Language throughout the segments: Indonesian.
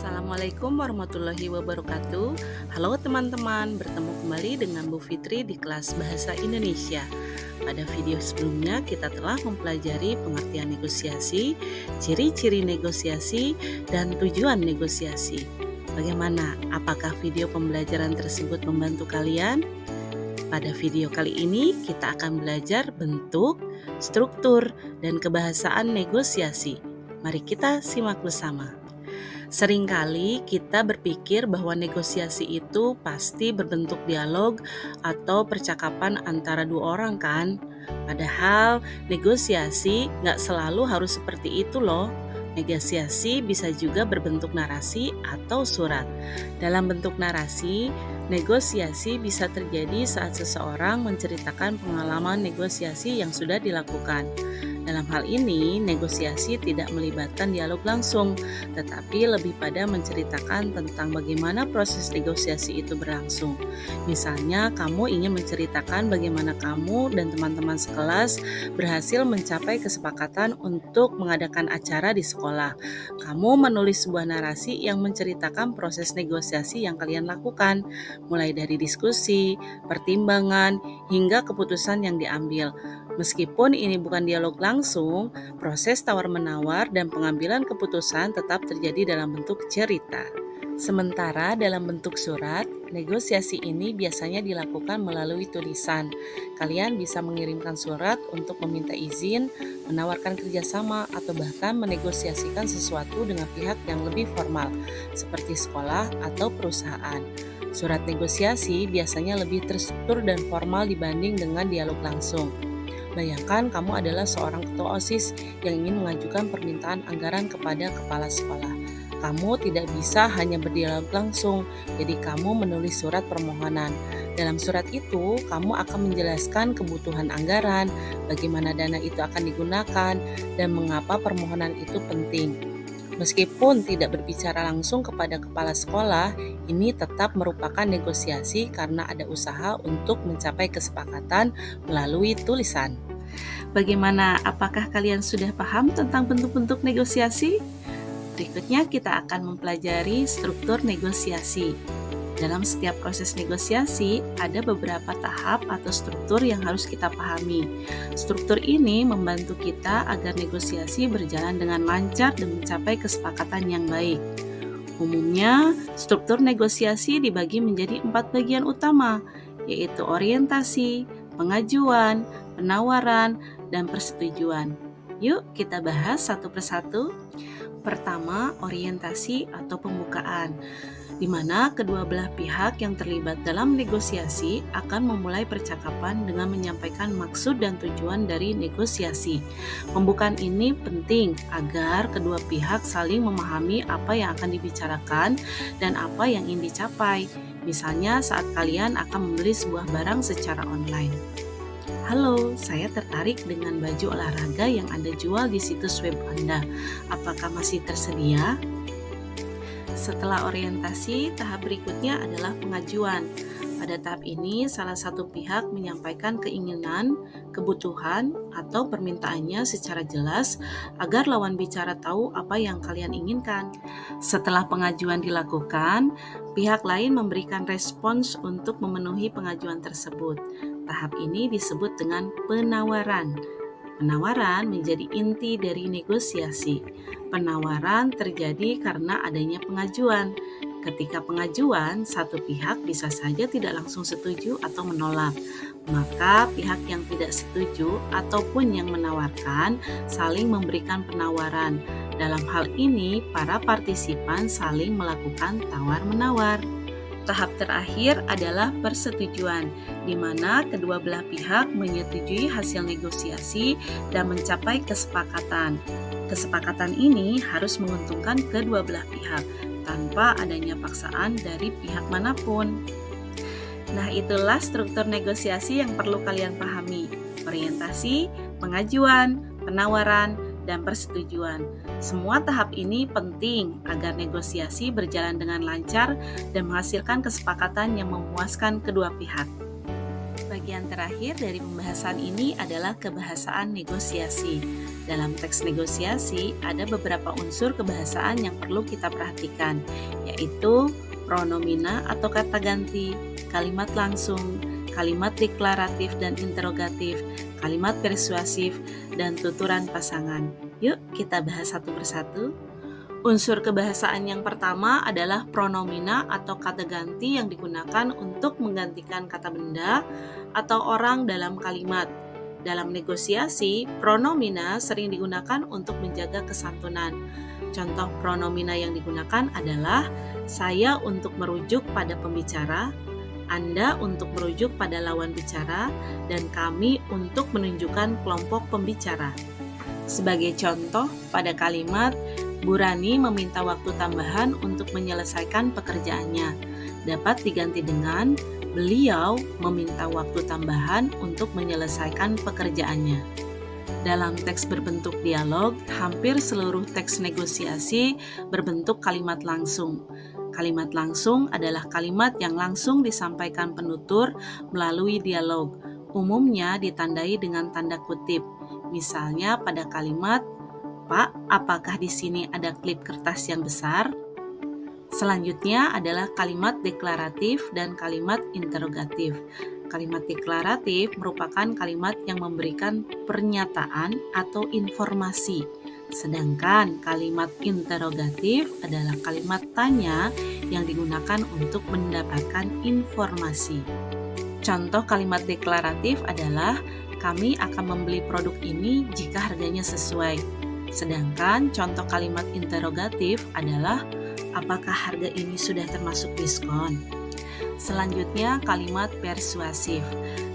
Assalamualaikum warahmatullahi wabarakatuh. Halo teman-teman, bertemu kembali dengan Bu Fitri di kelas Bahasa Indonesia. Pada video sebelumnya kita telah mempelajari pengertian negosiasi, ciri-ciri negosiasi, dan tujuan negosiasi. Bagaimana? Apakah video pembelajaran tersebut membantu kalian? Pada video kali ini kita akan belajar bentuk, struktur, dan kebahasaan negosiasi. Mari kita simak bersama. Seringkali kita berpikir bahwa negosiasi itu pasti berbentuk dialog atau percakapan antara dua orang kan? Padahal negosiasi nggak selalu harus seperti itu loh. Negosiasi bisa juga berbentuk narasi atau surat. Dalam bentuk narasi, negosiasi bisa terjadi saat seseorang menceritakan pengalaman negosiasi yang sudah dilakukan. Dalam hal ini, negosiasi tidak melibatkan dialog langsung, tetapi lebih pada menceritakan tentang bagaimana proses negosiasi itu berlangsung. Misalnya, kamu ingin menceritakan bagaimana kamu dan teman-teman sekelas berhasil mencapai kesepakatan untuk mengadakan acara di sekolah. Kamu menulis sebuah narasi yang menceritakan proses negosiasi yang kalian lakukan, mulai dari diskusi, pertimbangan, hingga keputusan yang diambil. Meskipun ini bukan dialog langsung, proses tawar-menawar dan pengambilan keputusan tetap terjadi dalam bentuk cerita. Sementara dalam bentuk surat, negosiasi ini biasanya dilakukan melalui tulisan. Kalian bisa mengirimkan surat untuk meminta izin, menawarkan kerjasama, atau bahkan menegosiasikan sesuatu dengan pihak yang lebih formal, seperti sekolah atau perusahaan. Surat negosiasi biasanya lebih terstruktur dan formal dibanding dengan dialog langsung. Bayangkan kamu adalah seorang ketua OSIS yang ingin mengajukan permintaan anggaran kepada kepala sekolah. Kamu tidak bisa hanya berdialog langsung, jadi kamu menulis surat permohonan. Dalam surat itu, kamu akan menjelaskan kebutuhan anggaran, bagaimana dana itu akan digunakan, dan mengapa permohonan itu penting. Meskipun tidak berbicara langsung kepada kepala sekolah, ini tetap merupakan negosiasi karena ada usaha untuk mencapai kesepakatan melalui tulisan. Bagaimana? Apakah kalian sudah paham tentang bentuk-bentuk negosiasi? Berikutnya kita akan mempelajari struktur negosiasi. Dalam setiap proses negosiasi, ada beberapa tahap atau struktur yang harus kita pahami. Struktur ini membantu kita agar negosiasi berjalan dengan lancar dan mencapai kesepakatan yang baik. Umumnya, struktur negosiasi dibagi menjadi 4 bagian utama, yaitu orientasi, pengajuan, penawaran, dan persetujuan. Yuk kita bahas satu persatu. Pertama, orientasi atau pembukaan, di mana kedua belah pihak yang terlibat dalam negosiasi akan memulai percakapan dengan menyampaikan maksud dan tujuan dari negosiasi. Pembukaan ini penting agar kedua pihak saling memahami apa yang akan dibicarakan dan apa yang ingin dicapai. Misalnya saat kalian akan membeli sebuah barang secara online. Halo, saya tertarik dengan baju olahraga yang Anda jual di situs web Anda. Apakah masih tersedia? Setelah orientasi, tahap berikutnya adalah pengajuan. Pada tahap ini, salah satu pihak menyampaikan keinginan, kebutuhan, atau permintaannya secara jelas agar lawan bicara tahu apa yang kalian inginkan. Setelah pengajuan dilakukan, pihak lain memberikan respons untuk memenuhi pengajuan tersebut. Tahap ini disebut dengan penawaran. Penawaran menjadi inti dari negosiasi. Penawaran terjadi karena adanya pengajuan. Ketika pengajuan, satu pihak bisa saja tidak langsung setuju atau menolak. Maka pihak yang tidak setuju ataupun yang menawarkan saling memberikan penawaran. Dalam hal ini, para partisipan saling melakukan tawar-menawar. Tahap terakhir adalah persetujuan, di mana kedua belah pihak menyetujui hasil negosiasi dan mencapai kesepakatan. Kesepakatan ini harus menguntungkan kedua belah pihak, tanpa adanya paksaan dari pihak manapun. Nah, itulah struktur negosiasi yang perlu kalian pahami. Orientasi, pengajuan, penawaran, dan persetujuan. Semua tahap ini penting agar negosiasi berjalan dengan lancar dan menghasilkan kesepakatan yang memuaskan kedua pihak. Bagian terakhir dari pembahasan ini adalah kebahasaan negosiasi. Dalam teks negosiasi, ada beberapa unsur kebahasaan yang perlu kita perhatikan, yaitu pronomina atau kata ganti, kalimat langsung, kalimat deklaratif dan interrogatif, kalimat persuasif, dan tuturan pasangan. Yuk kita bahas satu persatu. Unsur kebahasaan yang pertama adalah pronomina atau kata ganti yang digunakan untuk menggantikan kata benda atau orang dalam kalimat. Dalam negosiasi, pronomina sering digunakan untuk menjaga kesantunan. Contoh pronomina yang digunakan adalah saya untuk merujuk pada pembicara, Anda untuk merujuk pada lawan bicara, dan kami untuk menunjukkan kelompok pembicara. Sebagai contoh, pada kalimat Bu Rani meminta waktu tambahan untuk menyelesaikan pekerjaannya, dapat diganti dengan beliau meminta waktu tambahan untuk menyelesaikan pekerjaannya. Dalam teks berbentuk dialog, hampir seluruh teks negosiasi berbentuk kalimat langsung. Kalimat langsung adalah kalimat yang langsung disampaikan penutur melalui dialog, umumnya ditandai dengan tanda kutip. Misalnya pada kalimat, Pak, apakah di sini ada klip kertas yang besar? Selanjutnya adalah kalimat deklaratif dan kalimat interrogatif. Kalimat deklaratif merupakan kalimat yang memberikan pernyataan atau informasi. Sedangkan kalimat interrogatif adalah kalimat tanya yang digunakan untuk mendapatkan informasi. Contoh kalimat deklaratif adalah kami akan membeli produk ini jika harganya sesuai. Sedangkan contoh kalimat interrogatif adalah apakah harga ini sudah termasuk diskon? Selanjutnya kalimat persuasif.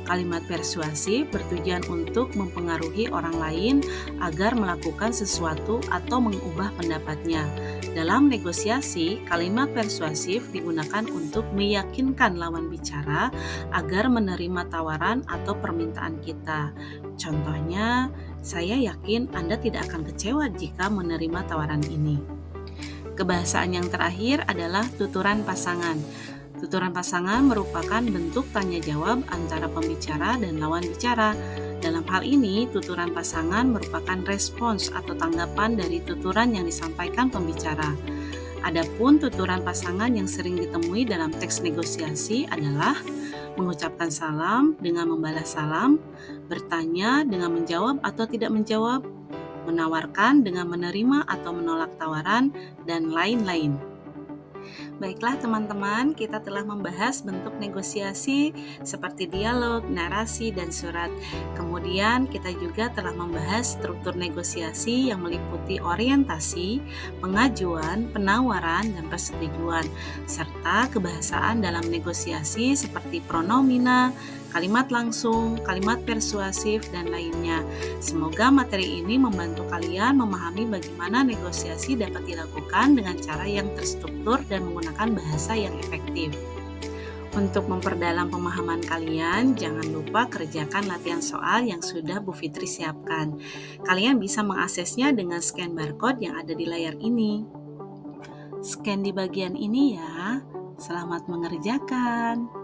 Kalimat persuasif bertujuan untuk mempengaruhi orang lain agar melakukan sesuatu atau mengubah pendapatnya. Dalam negosiasi, kalimat persuasif digunakan untuk meyakinkan lawan bicara agar menerima tawaran atau permintaan kita. Contohnya, saya yakin Anda tidak akan kecewa jika menerima tawaran ini. Kebahasaan yang terakhir adalah tuturan pasangan. Tuturan pasangan merupakan bentuk tanya jawab antara pembicara dan lawan bicara. Dalam hal ini, tuturan pasangan merupakan respons atau tanggapan dari tuturan yang disampaikan pembicara. Adapun tuturan pasangan yang sering ditemui dalam teks negosiasi adalah mengucapkan salam dengan membalas salam, bertanya dengan menjawab atau tidak menjawab, menawarkan dengan menerima atau menolak tawaran, dan lain-lain. Baiklah teman-teman, kita telah membahas bentuk negosiasi seperti dialog, narasi, dan surat. Kemudian kita juga telah membahas struktur negosiasi yang meliputi orientasi, pengajuan, penawaran, dan persetujuan, serta kebahasaan dalam negosiasi seperti pronomina, kalimat langsung, kalimat persuasif, dan lainnya. Semoga materi ini membantu kalian memahami bagaimana negosiasi dapat dilakukan dengan cara yang terstruktur dan menggunakan bahasa yang efektif. Untuk memperdalam pemahaman kalian, jangan lupa kerjakan latihan soal yang sudah Bu Fitri siapkan. Kalian bisa mengaksesnya dengan scan barcode yang ada di layar ini. Scan di bagian ini ya. Selamat mengerjakan.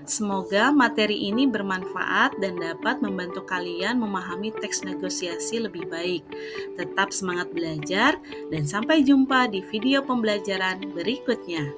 Semoga materi ini bermanfaat dan dapat membantu kalian memahami teks negosiasi lebih baik. Tetap semangat belajar dan sampai jumpa di video pembelajaran berikutnya.